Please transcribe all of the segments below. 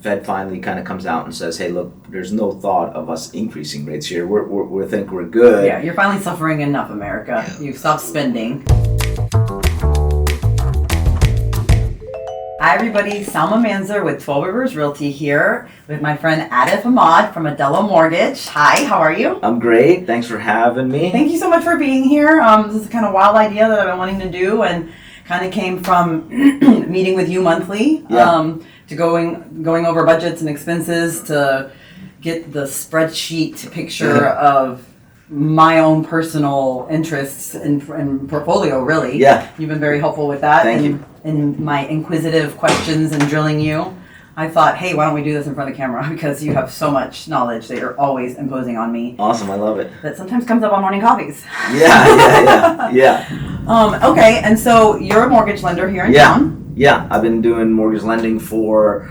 Fed finally kind of comes out and says, hey, look, there's no thought of us increasing rates here. We think we're good. Yeah, you're finally suffering enough, America. Yeah. You've stopped spending. Hi, everybody. Salma Manzer with 12 Rivers Realty here with my friend Atif Ahmad from Adela Mortgage. Hi, how are you? I'm great. Thanks for having me. Thank you so much for being here. This is a kind of wild idea that I've been wanting to do and kind of came from meeting with you monthly. Yeah. To going over budgets and expenses to get the spreadsheet picture of my own personal interests and portfolio, really. Yeah. You've been very helpful with that. Thank you. In my inquisitive questions and drilling you. I thought, hey, why don't we do this in front of the camera? Because you have so much knowledge that you're always imposing on me. Awesome, I love it. That sometimes comes up on morning coffees. Yeah. Okay, and so you're a mortgage lender here in town. Yeah, I've been doing mortgage lending for,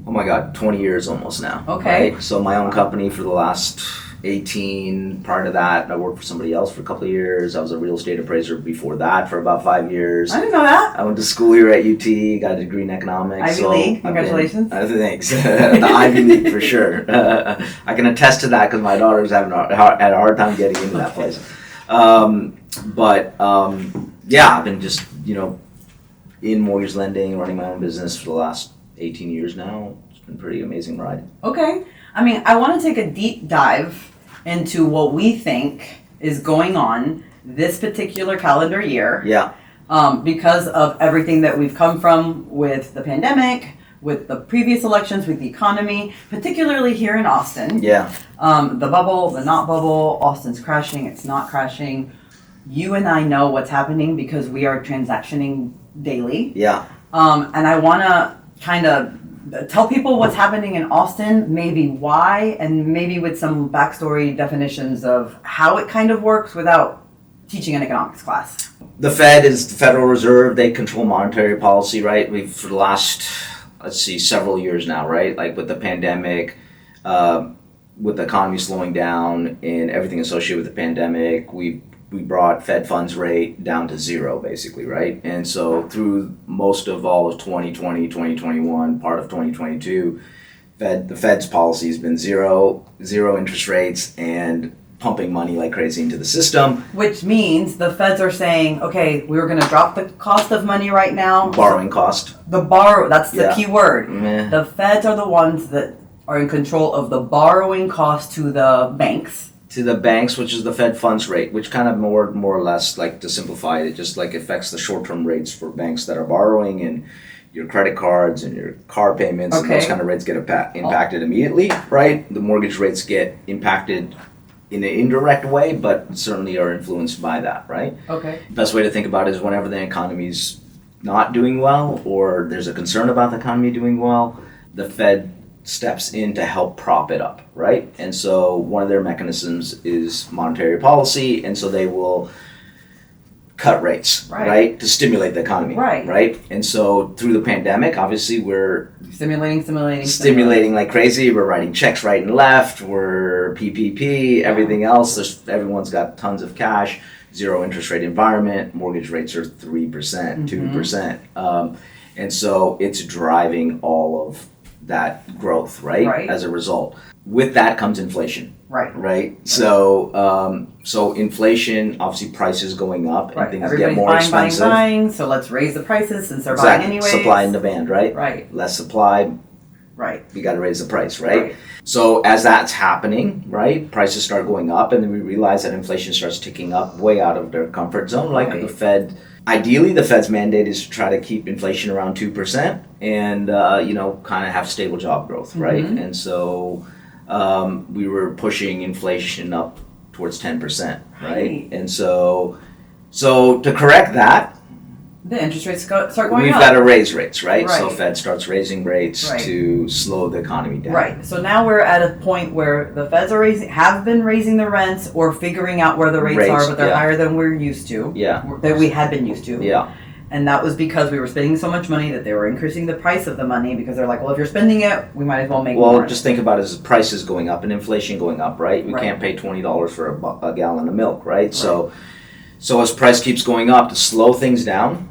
20 years almost now. Okay. Right? So my own company for the last 18. Prior to that, I worked for somebody else for a couple of years. I was a real estate appraiser before that for about 5 years. I didn't know that. I went to school here at UT, got a degree in economics. Ivy League, congratulations. Thanks. The Ivy League for sure. I can attest to that because my daughter's had a hard time getting into that place. I've been just, in mortgage lending, running my own business for the last 18 years now. It's been a pretty amazing ride. Okay. I want to take a deep dive into what we think is going on this particular calendar year. Yeah. Because of everything that we've come from with the pandemic, with the previous elections, with the economy, particularly here in Austin. Yeah. The bubble, the not bubble, Austin's crashing, it's not crashing. You and I know what's happening because we are transactioning daily. Yeah. And I want to kind of tell people what's happening in Austin, maybe why, and maybe with some backstory definitions of how it kind of works without teaching an economics class. The Fed is the Federal Reserve. They control monetary policy, right? We've, for the last, several years now, right? Like with the pandemic, with the economy slowing down and everything associated with the pandemic, we brought Fed funds rate down to zero, basically, right? And so through most of all of 2020, 2021, part of 2022, the Fed's policy has been zero interest rates and pumping money like crazy into the system. Which means the Feds are saying, okay, we're going to drop the cost of money right now. Borrowing cost. That's the key word. Meh. The Feds are the ones that are in control of the borrowing cost to the banks. To the banks, which is the Fed funds rate, which kind of more or less, like to simplify it, just like affects the short-term rates for banks that are borrowing and your credit cards and your car payments. Okay. And those kind of rates get impacted immediately, right? The mortgage rates get impacted in an indirect way, but certainly are influenced by that, right? Okay. Best way to think about it is whenever the economy's not doing well or there's a concern about the economy doing well, the Fed steps in to help prop it up, right? And so one of their mechanisms is monetary policy, and so they will cut rates, right? To stimulate the economy, right? And so through the pandemic, obviously we're stimulating like crazy. We're writing checks right and left. We're PPP, everything else. Everyone's got tons of cash, zero interest rate environment. Mortgage rates are 3%, 2%. And so it's driving all of that growth, right? As a result. With that comes inflation. Right? So inflation, obviously prices going up and things get more expensive. Buying, so let's raise the prices since they're buying anyways. Supply and demand, right? Right. Less supply. Right. You got to raise the price, right? So as that's happening, right, prices start going up, and then we realize that inflation starts ticking up way out of their comfort zone, like the Fed. Ideally, the Fed's mandate is to try to keep inflation around 2% and, kind of have stable job growth, right? And so we were pushing inflation up towards 10%, right? And so to correct that, the interest rates start going up. We've got to raise rates, right? So Fed starts raising rates to slow the economy down. Right. So now we're at a point where the Feds have been raising the rents or figuring out where the rates are, but they're higher than we're used to. That we had been used to. Yeah. And that was because we were spending so much money that they were increasing the price of the money because they're like, well, if you're spending it, we might as well make more. Well, just think about it as prices going up and inflation going up, right? We can't pay $20 for a gallon of milk, right? So as price keeps going up, to slow things down,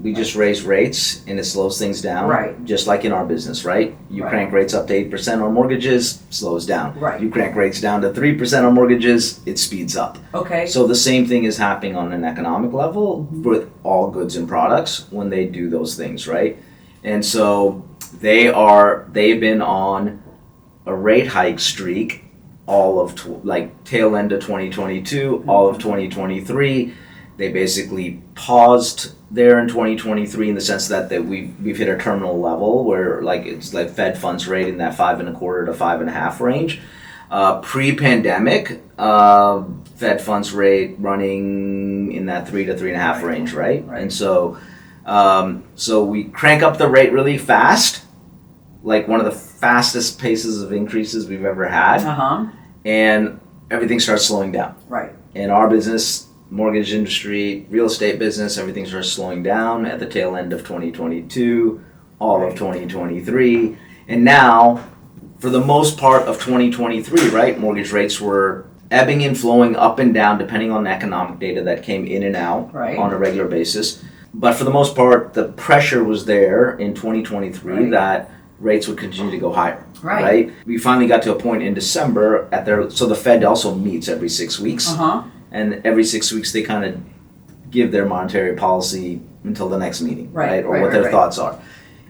We just raise rates and it slows things down. Right. Just like in our business, right? You Right. crank rates up to 8% on mortgages, slows down. Right. You crank rates down to 3% on mortgages, it speeds up. Okay. So the same thing is happening on an economic level with all goods and products when they do those things, right? And so they've been on a rate hike streak all of tail end of 2022, all of 2023. They basically paused there in 2023 in the sense that we've hit a terminal level where it's like Fed funds rate in that 5.25 to 5.5 range. Pre-pandemic, Fed funds rate running in that 3 to 3.5 range, right? And so we crank up the rate really fast, like one of the fastest paces of increases we've ever had, and everything starts slowing down. Right. In our business, mortgage industry, real estate business, everything starts slowing down at the tail end of 2022, all of 2023, and now, for the most part of 2023, right, mortgage rates were ebbing and flowing up and down depending on the economic data that came in and out on a regular basis. But for the most part, the pressure was there in 2023 that rates would continue to go higher. Right. We finally got to a point in December so the Fed also meets every 6 weeks. And every 6 weeks they kind of give their monetary policy until the next meeting, or what their thoughts are.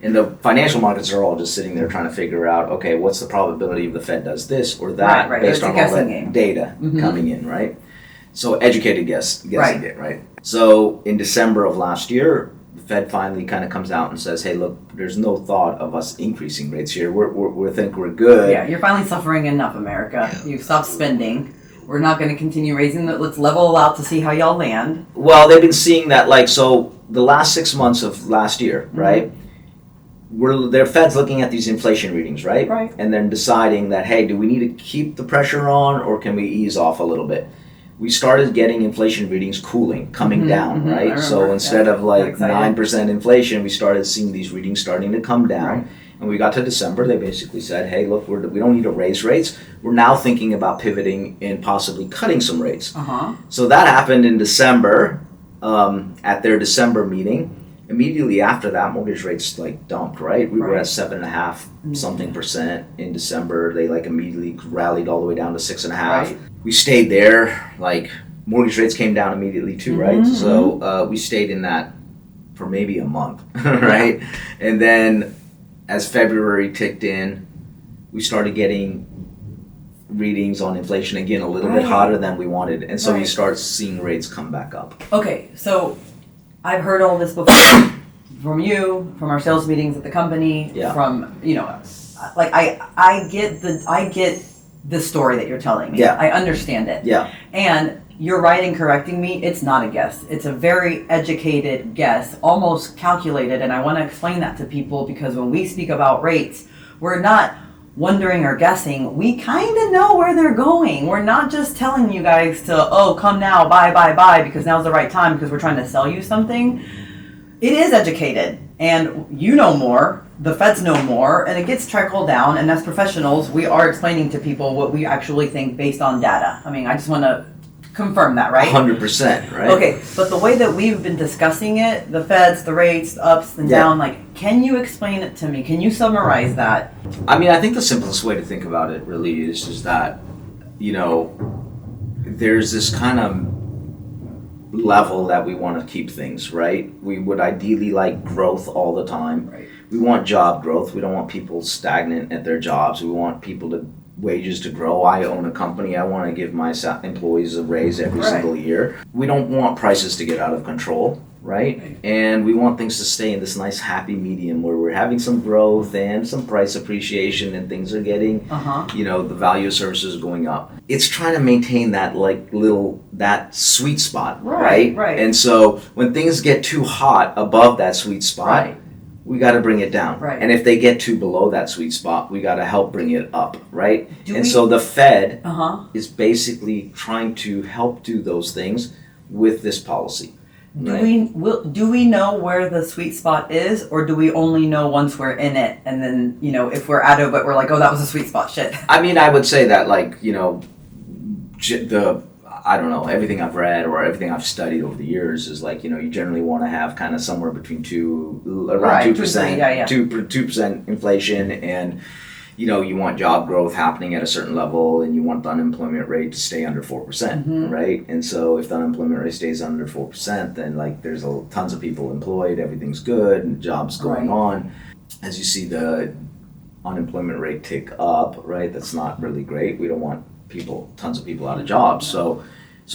And the financial markets are all just sitting there trying to figure out, okay, what's the probability of the Fed does this or that based on all that data coming in, right? So educated guessing it, right? So in December of last year, the Fed finally kind of comes out and says, hey, look, there's no thought of us increasing rates here. We think we're good. Yeah, you're finally suffering enough, America. You've stopped spending. We're not going to continue raising let's level out to see how y'all land. Well, they've been seeing that, so the last 6 months of last year, right? Their Fed's looking at these inflation readings, right? Right. And then deciding that, hey, do we need to keep the pressure on or can we ease off a little bit? We started getting inflation readings coming down, right? So instead of 9% inflation, we started seeing these readings starting to come down. Right. And we got to December, they basically said, hey, look, we don't need to raise rates. We're now thinking about pivoting and possibly cutting some rates. So that happened in December at their December meeting. Immediately after that, mortgage rates dumped, right? We were at 7.5 something percent in December. They immediately rallied all the way down to 6.5. We stayed there. Mortgage rates came down immediately too, right? So we stayed in that for maybe a month, right? And then as February ticked in, we started getting readings on inflation again a little bit hotter than we wanted, and so you start seeing rates come back up. Okay, so I've heard all this before from you, from our sales meetings at the company, from I get the story that you're telling me. I understand it. And you're right in correcting me. It's not a guess. It's a very educated guess, almost calculated. And I want to explain that to people because when we speak about rates, we're not wondering or guessing. We kind of know where they're going. We're not just telling you guys to, come now, buy, because now's the right time because we're trying to sell you something. It is educated. And you know more, the Feds know more, and it gets trickled down. And as professionals, we are explaining to people what we actually think based on data. I mean, I just want to confirm that, right? 100%, right? Okay, but the way that we've been discussing it, the Feds, the rates, the ups and down, can you explain it to me? Can you summarize that? I mean, I think the simplest way to think about it really is just that, there's this kind of level that we want to keep things, right? We would ideally like growth all the time. Right. We want job growth. We don't want people stagnant at their jobs. We want wages to grow. I own a company. I want to give my employees a raise every single year. We don't want prices to get out of control, right? And we want things to stay in this nice happy medium where we're having some growth and some price appreciation and things are getting, the value of services is going up. It's trying to maintain that that sweet spot, right? And so when things get too hot above that sweet spot, we got to bring it down. And if they get too below that sweet spot, we got to help bring it up, right? So the Fed is basically trying to help do those things with this policy. Do we know where the sweet spot is, or do we only know once we're in it, and then if we're out of it, we're like, oh, that was a sweet spot, shit. I mean, I would say that I don't know, everything I've read or everything I've studied over the years is like, you generally want to have kind of somewhere between around 2%, Yeah, yeah. 2% inflation, and you want job growth happening at a certain level, and you want the unemployment rate to stay under 4%, right? And so if the unemployment rate stays under 4%, then like there's tons of people employed, everything's good, and jobs going on. As you see the unemployment rate tick up, right? That's not really great. We don't want tons of people out of jobs. So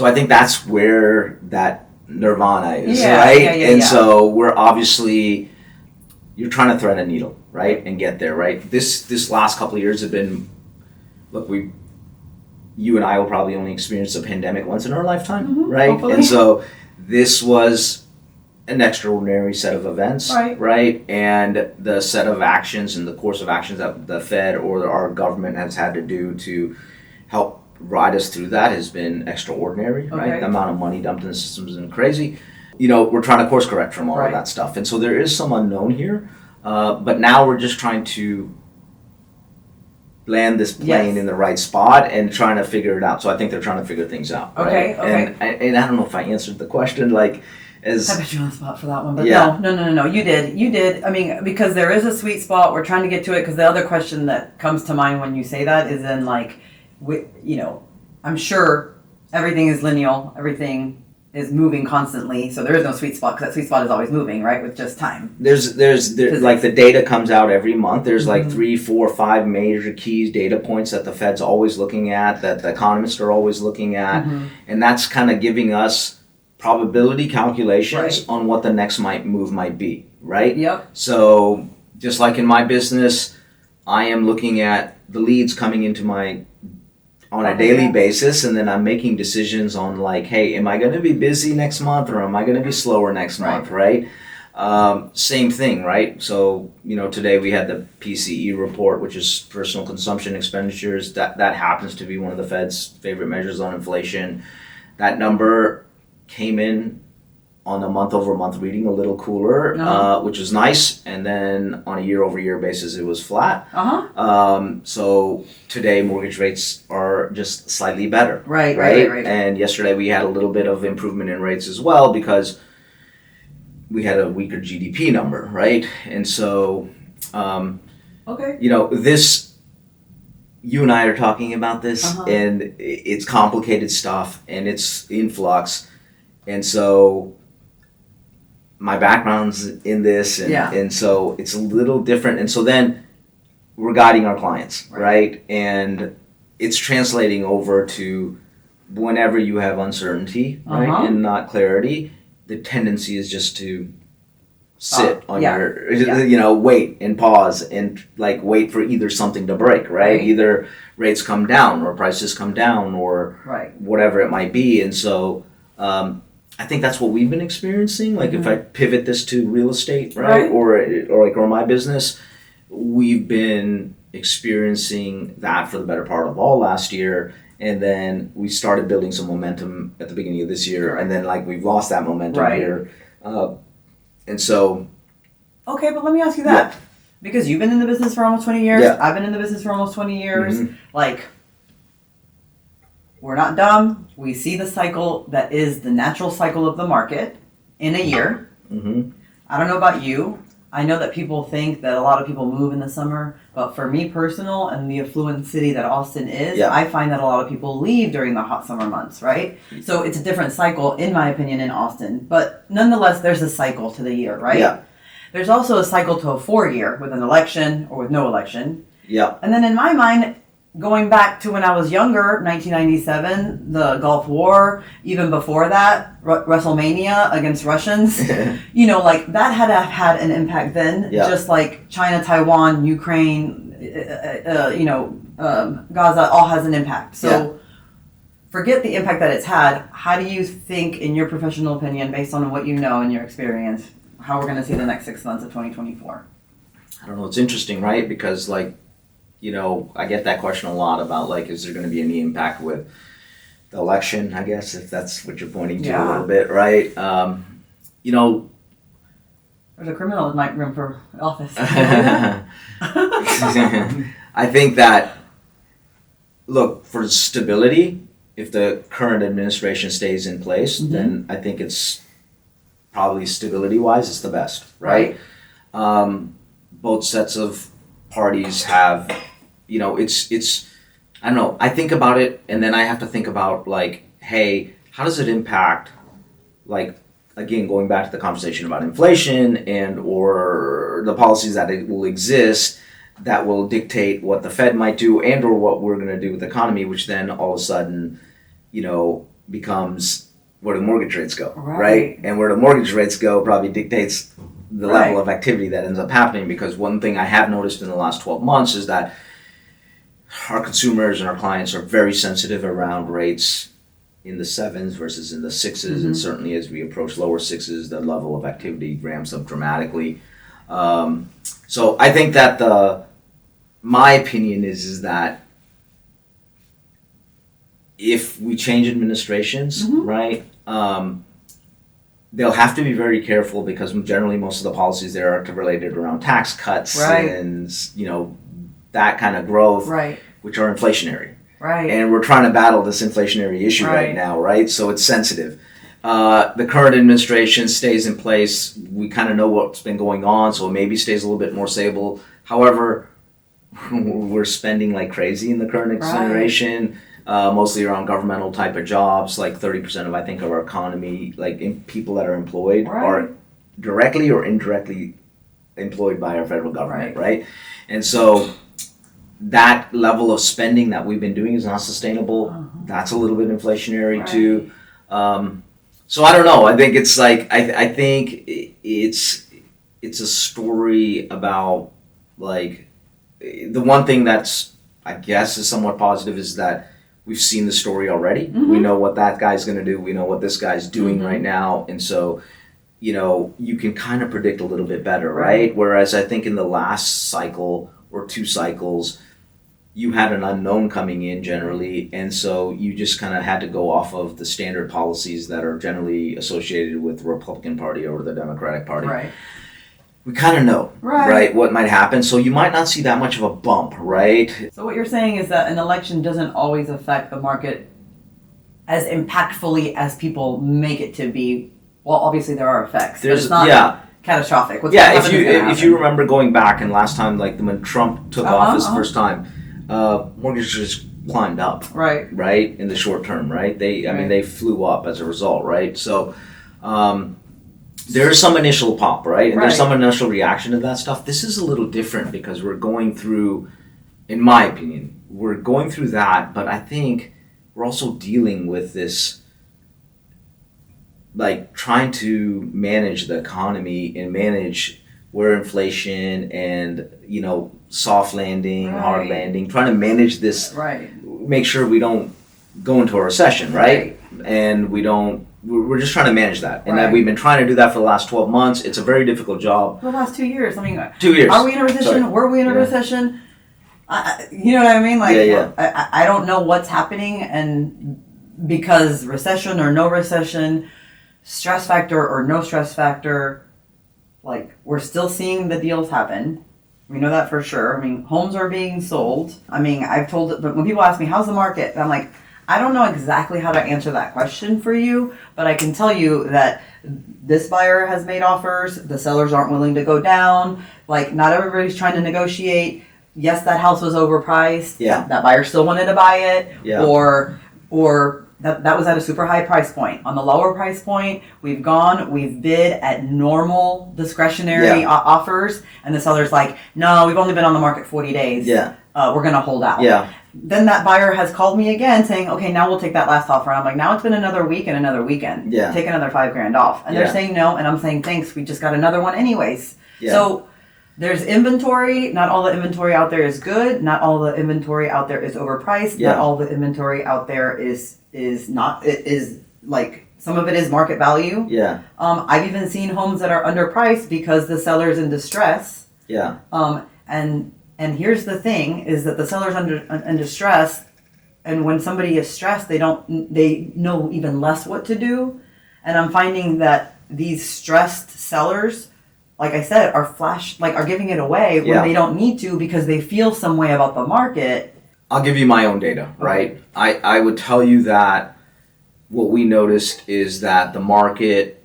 I think that's where that nirvana is, right? And so we're obviously, you're trying to thread a needle, right? And get there, right? This last couple of years have been, look, you and I will probably only experience a pandemic once in our lifetime, right? Hopefully. And so this was an extraordinary set of events, right? And the set of actions and the course of actions that the Fed or our government has had to do to help ride us through that has been extraordinary, right? The amount of money dumped in the system has been crazy. We're trying to course correct from all of that stuff. And so there is some unknown here, but now we're just trying to land this plane in the right spot and trying to figure it out. So I think they're trying to figure things out, right? And I don't know if I answered the question, like, I bet you're on the spot for that one, but no. You did. I mean, because there is a sweet spot. We're trying to get to it, because the other question that comes to mind when you say that is then like, I'm sure everything is lineal, everything is moving constantly, so there is no sweet spot, because that sweet spot is always moving, right, with just time. There's like the data comes out every month. There's like 3, 4, 5 major keys, data points that the Fed's always looking at, that the economists are always looking at, and that's kind of giving us probability calculations on what the next move might be, right? Yep. So just like in my business, I am looking at the leads coming into on a daily basis, and then I'm making decisions on like, hey, am I going to be busy next month, or am I going to be slower next month, right? Same thing, right? So, today we had the PCE report, which is personal consumption expenditures. That happens to be one of the Fed's favorite measures on inflation. That number came in on a month-over-month reading a little cooler, which was nice, and then on a year-over-year basis it was flat. So today mortgage rates are just slightly better. Right. And yesterday we had a little bit of improvement in rates as well, because we had a weaker GDP number, right? And so, this, you and I are talking about this, and it's complicated stuff, and it's in flux. And so my background's in this, and so it's a little different. And so then we're guiding our clients, right? And it's translating over to whenever you have uncertainty, right, and not clarity, the tendency is just to sit on your, wait and pause and like wait for either something to break, right? Either rates come down or prices come down or whatever it might be. And so, I think that's what we've been experiencing. Like if I pivot this to real estate, right? Or my business, we've been experiencing that for the better part of all last year. And then we started building some momentum at the beginning of this year. And then like we've lost that momentum here. And so. Okay, but let me ask you that. Because you've been in the business for almost 20 years. I've been in the business for almost 20 years. Like, we're not dumb. We see the cycle that is the natural cycle of the market in a year. I don't know about you. I know that people think that a lot of people move in the summer, but for me personal and the affluent city that Austin is, I find that a lot of people leave during the hot summer months, right? So it's a different cycle, in my opinion, in Austin. But nonetheless, there's a cycle to the year, right? There's also a cycle to a 4-year with an election or with no election. And then in my mind, going back to when I was younger, 1997, the Gulf War, even before that, WrestleMania against Russians, like that had to have had an impact then, just like China, Taiwan, Ukraine, Gaza all has an impact. So forget the impact that it's had. How do you think, in your professional opinion, based on what you know and your experience, how we're going to see the next 6 months of 2024? I don't know. It's interesting, right? Because like, I get that question a lot about like, is there going to be any impact with the election, I guess, if that's what you're pointing to a little bit, right? There's a criminal that might run for office. I think that, look, for stability, if the current administration stays in place, then I think it's probably stability-wise, it's the best, right? Both sets of parties have, it's, I don't know, I think about it and then I have to think about like, hey, how does it impact, like, again, going back to the conversation about inflation and or the policies that it will exist that will dictate what the Fed might do and or what we're going to do with the economy, which then all of a sudden, becomes where the mortgage rates go, right? And where the mortgage rates go probably dictates the level of activity that ends up happening, because one thing I have noticed in the last 12 months is that our consumers and our clients are very sensitive around rates in the sevens versus in the sixes, and certainly as we approach lower sixes, the level of activity ramps up dramatically. So I think that my opinion is that if we change administrations, right, they'll have to be very careful, because generally most of the policies there are related around tax cuts and that kind of growth, which are inflationary. And we're trying to battle this inflationary issue right now, right? So it's sensitive. The current administration stays in place. We kind of know what's been going on, so it maybe stays a little bit more stable. However, we're spending like crazy in the current administration, mostly around governmental type of jobs. Like 30% of, I think, of our economy, like people that are employed are directly or indirectly employed by our federal government, right? And so that level of spending that we've been doing is not sustainable. That's a little bit inflationary too. So I don't know. I think it's like I think it's a story about, like, the one thing that's, I guess, is somewhat positive is that we've seen the story already. We know what that guy's going to do. We know what this guy's doing right now, and so you can kind of predict a little bit better, right? Whereas I think in the last cycle or two cycles, you had an unknown coming in generally, and so you just kind of had to go off of the standard policies that are generally associated with the Republican Party or the Democratic Party. We kind of know, what might happen, so you might not see that much of a bump, right? So what you're saying is that an election doesn't always affect the market as impactfully as people make it to be. Well, obviously there are effects, but it's not catastrophic. If you remember going back and last time, like when Trump took office the first time, mortgages climbed up, right, in the short term, right? They flew up as a result, right? So there's some initial pop, right? And there's some initial reaction to that stuff. This is a little different because we're going through, in my opinion, we're going through that, but I think we're also dealing with this, like, trying to manage the economy and manage where inflation and, soft landing, hard landing, trying to manage this, make sure we don't go into a recession, right? And we're just trying to manage that. And that we've been trying to do that for the last 12 months. It's a very difficult job. For the last 2 years. I mean, 2 years. Are we in a recession? Sorry. Were we in a recession? You know what I mean? Like, I don't know what's happening, and because recession or no recession, stress factor or no stress factor, like, we're still seeing the deals happen. We know that for sure. I mean, homes are being sold. I mean, but when people ask me, how's the market? I'm like, I don't know exactly how to answer that question for you, but I can tell you that this buyer has made offers. The sellers aren't willing to go down. Like, not everybody's trying to negotiate. Yes, that house was overpriced. That buyer still wanted to buy it. Or that was at a super high price point. On the lower price point, we've bid at normal discretionary offers, and the seller's like, no, we've only been on the market 40 days. We're going to hold out. Then that buyer has called me again saying, okay, now we'll take that last offer. I'm like, now it's been another week and another weekend. Take another $5,000 off. And they're saying no, and I'm saying, thanks, we just got another one anyways. So there's inventory. Not all the inventory out there is good. Not all the inventory out there is overpriced. Not all the inventory out there is not. It is, like, some of it is market value. I've even seen homes that are underpriced because the seller's in distress. And here's the thing, is that the seller's in distress, and when somebody is stressed, they know even less what to do. And I'm finding that these stressed sellers, like I said, are giving it away when they don't need to, because they feel some way about the market. I'll give you my own data, right? I would tell you that what we noticed is that the market,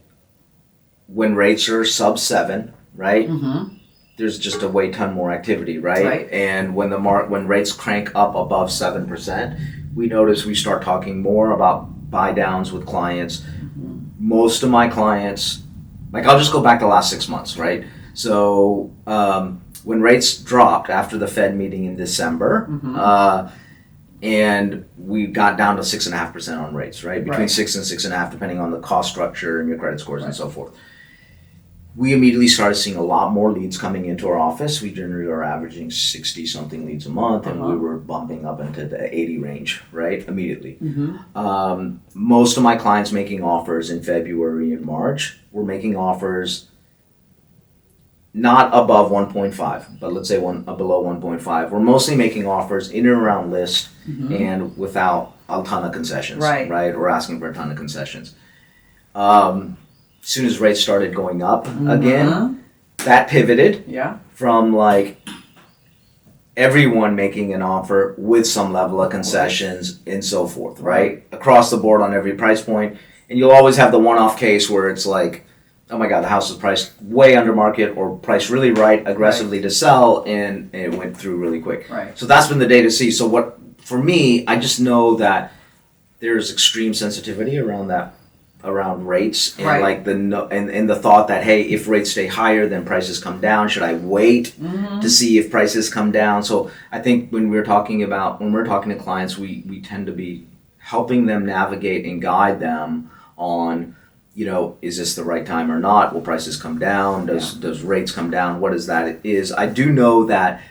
when rates are sub 7, right? Mm-hmm. There's just a way ton more activity, right? And when when rates crank up above 7%, we notice we start talking more about buy downs with clients. Most of my clients, like I'll just go back the last 6 months, right? So when rates dropped after the Fed meeting in December, and we got down to 6.5% on rates, right? Between 6 and 6.5, depending on the cost structure and your credit scores and so forth. We immediately started seeing a lot more leads coming into our office. We generally are averaging 60 something leads a month, and we were bumping up into the 80 range, right? Immediately. Most of my clients making offers in February and March were making offers not above 1.5, but let's say below 1.5. We're mostly making offers in and around list and without a ton of concessions, right? Or asking for a ton of concessions. As soon as rates started going up again, that pivoted from like everyone making an offer with some level of concessions and so forth, right? Across the board on every price point. And you'll always have the one-off case where it's like, oh my God, the house is priced way under market or priced really right aggressively to sell, and it went through really quick. So that's been the day to see. So what, for me, I just know that there's extreme sensitivity around rates and like and the thought that, hey, if rates stay higher, then prices come down. Should I wait to see if prices come down? So I think when we're talking to clients, we tend to be helping them navigate and guide them on, is this the right time or not? Will prices come down? Does rates come down? What is that? I do know that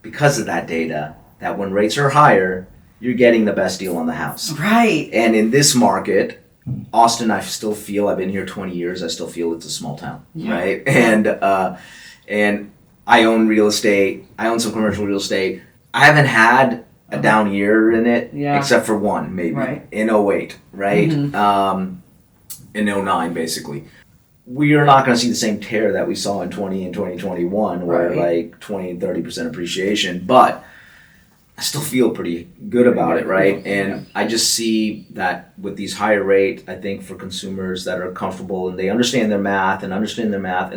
because of that data, that when rates are higher, you're getting the best deal on the house. And in this market, Austin, I still feel, I've been here 20 years, I still feel it's a small town, right? And I own real estate. I own some commercial real estate. I haven't had a down year in it, except for one, maybe, in 08, right? In 09, basically. We are not going to see the same tear that we saw in 20 and 2021, where like 20 and 30% appreciation, but I still feel pretty good about it, right? And I just see that with these higher rates, I think for consumers that are comfortable and they understand their math and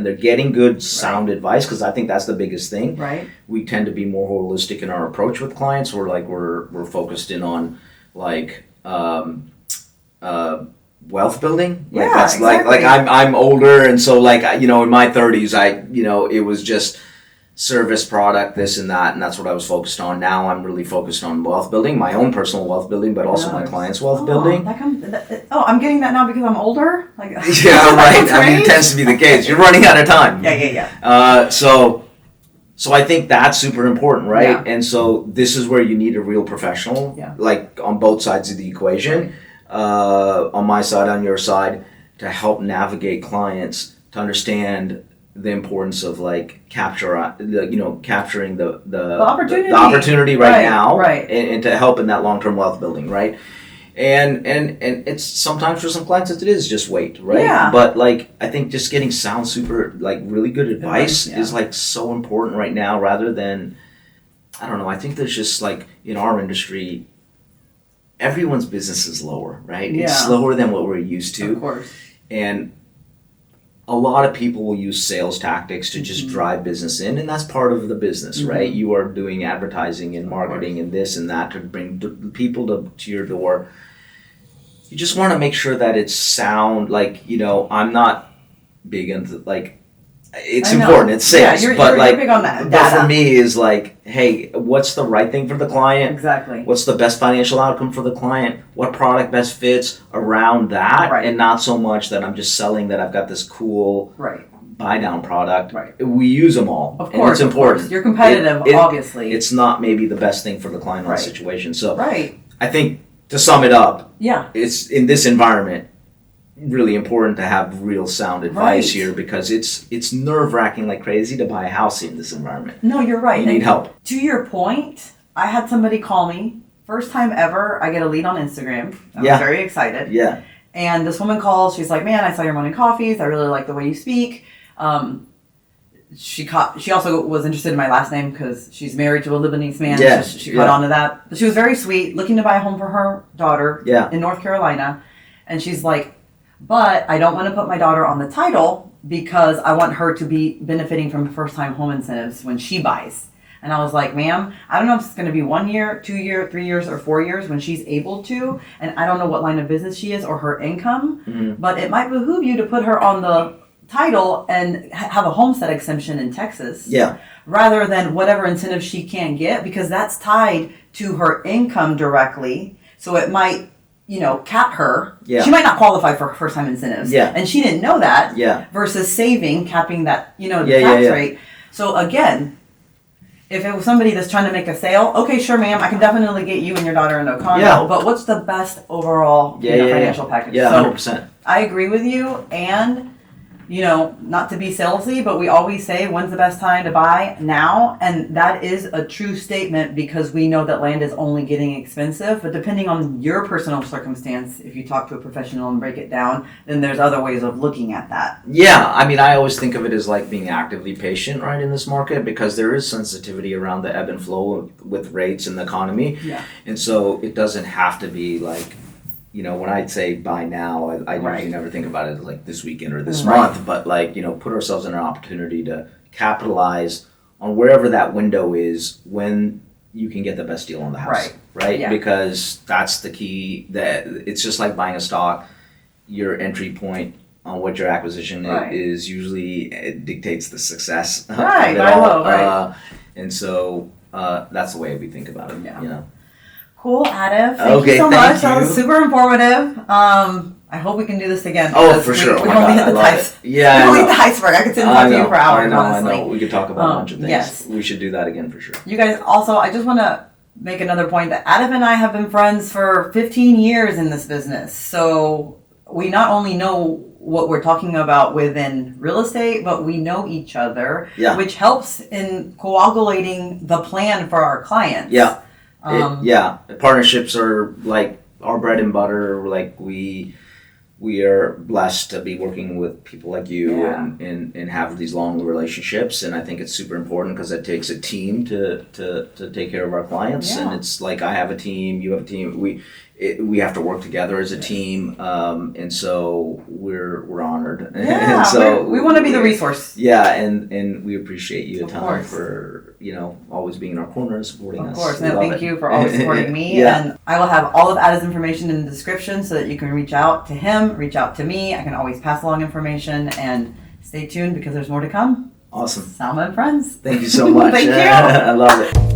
they're getting good sound advice, because I think that's the biggest thing. We tend to be more holistic in our approach with clients. We're focused in on like wealth building. Like I'm older, and so like in my 30s, it was just service product, this and that, and that's what I was focused on. Now I'm really focused on wealth building, my own personal wealth building, but also my clients' wealth building. I'm getting that now because I'm older. Like yeah, right. I mean, it tends to be the case. You're running out of time. So I think that's super important, right? And so this is where you need a real professional, like on both sides of the equation, on my side, on your side, to help navigate clients to understand the importance of like capturing the opportunity right now, and to help in that long-term wealth building, right? And it's sometimes for some clients it is just wait, right? But like I think just getting sound, super like really good advice is like so important right now, rather than, I don't know, I think there's just like in our industry, everyone's business is lower, right? It's slower than what we're used to, of course. And a lot of people will use sales tactics to just drive business in, and that's part of the business, right? You are doing advertising and marketing and this and that to bring people to your door. You just want to make sure that it's sound. Like, I'm not big into like, it's important, it's sales, you're big on that. But for me is like, hey, what's the right thing for the client? Exactly. What's the best financial outcome for the client? What product best fits around that? And not so much that I'm just selling that I've got this cool buy down product. We use them all. Of course, and it's important. You're competitive, obviously. It's not maybe the best thing for the client in the situation. So I think to sum it up, it's in this environment really important to have real sound advice here, because it's nerve-wracking like crazy to buy a house in this environment. No, you're right. You need help. To your point, I had somebody call me, first time ever, I get a lead on Instagram. I was very excited. And this woman calls, she's like, man, I saw your morning coffees, I really like the way you speak. she also was interested in my last name because she's married to a Lebanese man. Yeah, So she caught on to that. But she was very sweet, looking to buy a home for her daughter in North Carolina. And she's like, but I don't want to put my daughter on the title because I want her to be benefiting from first-time home incentives when she buys. And I was like, ma'am, I don't know if it's going to be 1 year, 2 year, 3 years, or 4 years when she's able to. And I don't know what line of business she is or her income. But it might behoove you to put her on the title and have a homestead exemption in Texas. Rather than whatever incentive she can get, because that's tied to her income directly. So it might, cap her. She might not qualify for first-time incentives. And she didn't know that. Versus saving, capping that, the tax rate. So again, if it was somebody that's trying to make a sale, okay, sure, ma'am, I can definitely get you and your daughter in a condo. But what's the best overall financial package? Yeah, 100%. So I agree with you, and not to be salesy, but we always say, when's the best time to buy? Now. And that is a true statement because we know that land is only getting expensive. But depending on your personal circumstance, if you talk to a professional and break it down, then there's other ways of looking at that. Yeah, I mean, I always think of it as like being actively patient, right, in this market, because there is sensitivity around the ebb and flow with rates and the economy. And so it doesn't have to be like, when I say buy now, I usually never think about it like this weekend or this month, but like, put ourselves in an opportunity to capitalize on wherever that window is when you can get the best deal on the house, right? Because that's the key. That it's just like buying a stock. Your entry point on what your acquisition is usually it dictates the success of it all. And so that's the way we think about it. Cool, Atif. Thank you so much. That was super informative. I hope we can do this again. Oh, for sure. We only hit the iceberg. Yeah, we only hit the iceberg. I could sit and talk to you for hours, honestly. I know. We could talk about a bunch of things. Yes. We should do that again for sure. You guys, also, I just want to make another point that Atif and I have been friends for 15 years in this business. So we not only know what we're talking about within real estate, but we know each other, which helps in coagulating the plan for our clients. Partnerships are like our bread and butter. Like we are blessed to be working with people like you and have these long relationships. And I think it's super important because it takes a team to take care of our clients. And it's like I have a team, you have a team. We have to work together as a team, and so we're honored. And so we want to be the resource. And we appreciate you a ton for always being in our corner and supporting us. Of course, and thank you for always supporting me. And I will have all of Atif's information in the description so that you can reach out to him, reach out to me. I can always pass along information, and stay tuned because there's more to come. Awesome. Salma and Friends. Thank you so much. Thank you. I love it.